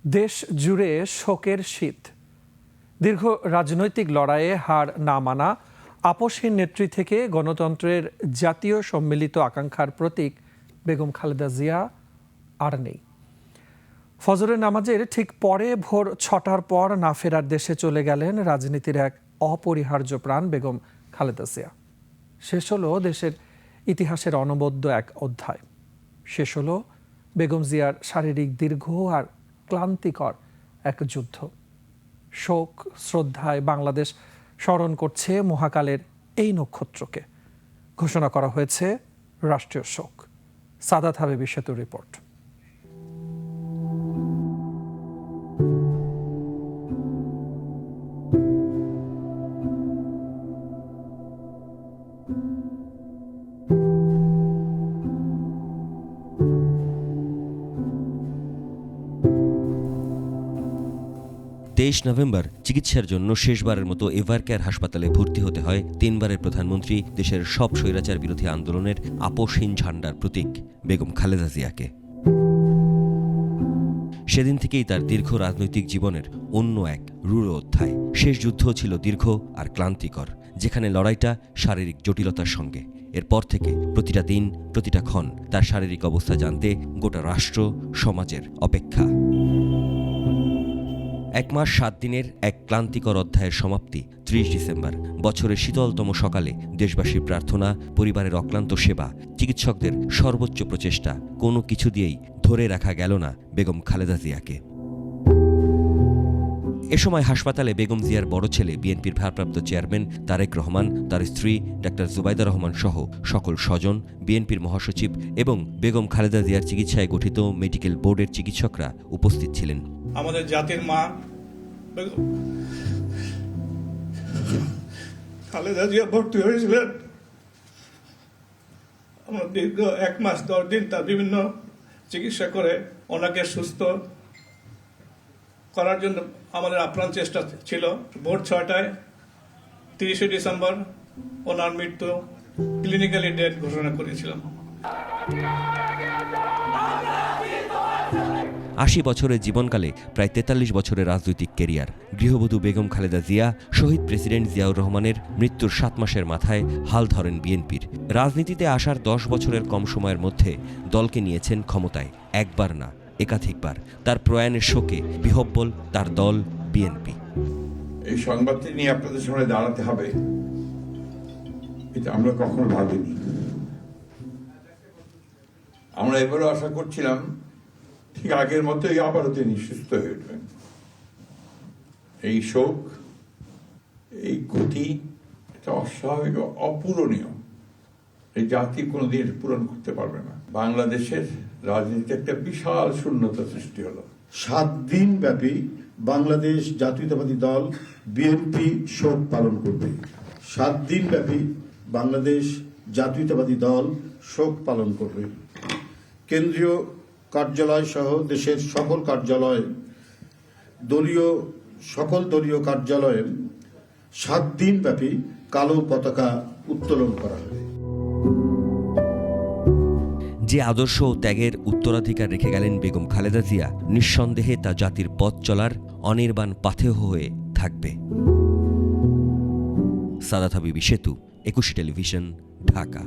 দেশ জুড়ে শোকের শীত। দীর্ঘ রাজনৈতিক লড়াইয়ে হার না মানা আপসহীন নেত্রী থেকে গণতন্ত্রের জাতীয় সম্মিলিত আকাঙ্ক্ষার প্রতীক বেগম খালেদা জিয়া আর নেই। ফজরের নামাজের ঠিক পরে ভোর ৬টার পর না ফেরার দেশে চলে গেলেন রাজনীতির এক অপরিহার্য প্রাণ বেগম খালেদা জিয়া। শেষ হলো দেশের ইতিহাসের অনবদ্য এক অধ্যায়। শেষ হলো বেগম জিয়ার শারীরিক দীর্ঘ আর ক্লান্তিকর এক যুদ্ধ। শোক শ্রদ্ধায় বাংলাদেশ স্মরণ করছে মহাকালের এই নক্ষত্রকে। ঘোষণা করা হয়েছে রাষ্ট্রীয় শোক। সাদাত হাবিবি সেতুর রিপোর্ট। নভেম্বর চিকিৎসার জন্য শেষবারের মতো এভারকেয়ার হাসপাতালে ভর্তি হতে হয় তিনবারের প্রধানমন্ত্রী, দেশের সব স্বৈরাচার বিরোধী আন্দোলনের আপসহীন ঝান্ডার প্রতীক বেগম খালেদা জিয়াকে। সেদিন থেকেই তার দীর্ঘ রাজনৈতিক জীবনের অন্য এক রূঢ় অধ্যায়। শেষ যুদ্ধ ছিল দীর্ঘ আর ক্লান্তিকর, যেখানে লড়াইটা শারীরিক জটিলতার সঙ্গে। এরপর থেকে প্রতিটা দিন, প্রতিটা ক্ষণ তার শারীরিক অবস্থা জানতে গোটা রাষ্ট্র সমাজের অপেক্ষা। 1 মাস 7 দিনের এক ক্লান্তিকর অধ্যায়ের সমাপ্তি 30 ডিসেম্বর। বছরের শীতলতম সকালে দেশবাসীর প্রার্থনা, পরিবারের অক্লান্ত সেবা, চিকিৎসকদের সর্বোচ্চ প্রচেষ্টা, কোনো কিছু দিয়েই ধরে রাখা গেল না বেগম খালেদা জিয়াকে। এ সময় হাসপাতালে বেগম জিয়ার বড় ছেলে, বিএনপির ভারপ্রাপ্ত চেয়ারম্যান তারেক রহমান, তার স্ত্রী ডাক্তার জুবাইদা রহমান সহ সকল স্বজন, বিএনপির মহাসচিব এবং বেগম খালেদা জিয়ার চিকিৎসায় গঠিত মেডিকেল বোর্ডের চিকিৎসকরা উপস্থিত ছিলেন। আমাদের জাতির মা খালেদা জিয়া ভর্তি হয়েছিলেন। আমরা দীর্ঘ 1 মাস 10 দিন তার বিভিন্ন চিকিৎসা করে ওনাকে সুস্থ করার জন্য আমাদের আপ্রাণ চেষ্টা ছিল। ভোর 6টায় 30 ডিসেম্বর ওনার মৃত্যু ক্লিনিক্যালি ডেথ ঘোষণা করেছিলাম। 80 বছরের জীবনকালে প্রায় 43 বছরের রাজনৈতিক ক্যারিয়ার। গৃহবধূ বেগম খালেদা জিয়া শহীদ প্রেসিডেন্ট জিয়াউর রহমানের মৃত্যুর 7 মাসের মাথায় হাল ধরেন বিএনপির। রাজনীতিতে আসার 10 বছরের কম সময়ের মধ্যে দলকে নিয়েছেন ক্ষমতায়, একবার না একাধিকবার। তার প্রয়াণের শোকে বিহ্বল তার দল বিএনপি। এই সংবাদটি নিয়ে আপনাদের সামনে দাঁড়াতে হবে, এটা আমরা কখনো ভাবিনি। আমরা এবারও আশা করছিলাম ঠিক আগের মতোই আবারও তিনি সুস্থ হয়ে উঠবেন। এই শোক, এই গতি, এটা অস্বাভাবিক, অপূরণীয়। এই জাতি কোনোদিন পূরণ করতে পারবে না। বাংলাদেশের রাজনীতিতে একটা বিশাল শূন্যতা সৃষ্টি হলো। 7 দিন ব্যাপী বাংলাদেশ জাতীয়তাবাদী দল বিএনপি শোক পালন করবে। 7 দিন ব্যাপী বাংলাদেশ জাতীয়তাবাদী দল শোক পালন করবে। কেন্দ্রীয় কার্যালয় সহ দেশের সকল কার্যালয়ে, সকল দলীয় কার্যালয়ে 7 দিন ব্যাপী কালো পতাকা উত্তোলন করা হবে। যে আদর্শ ও ত্যাগের উত্তরাধিকার রেখে গেলেন বেগম খালেদা জিয়া, নিঃসন্দেহে তা জাতির পথ চলার অনির্বাণ পাথেয় হয়ে থাকবে। সাদাত হাবিবি সেতু, 21 টেলিভিশন, ঢাকা।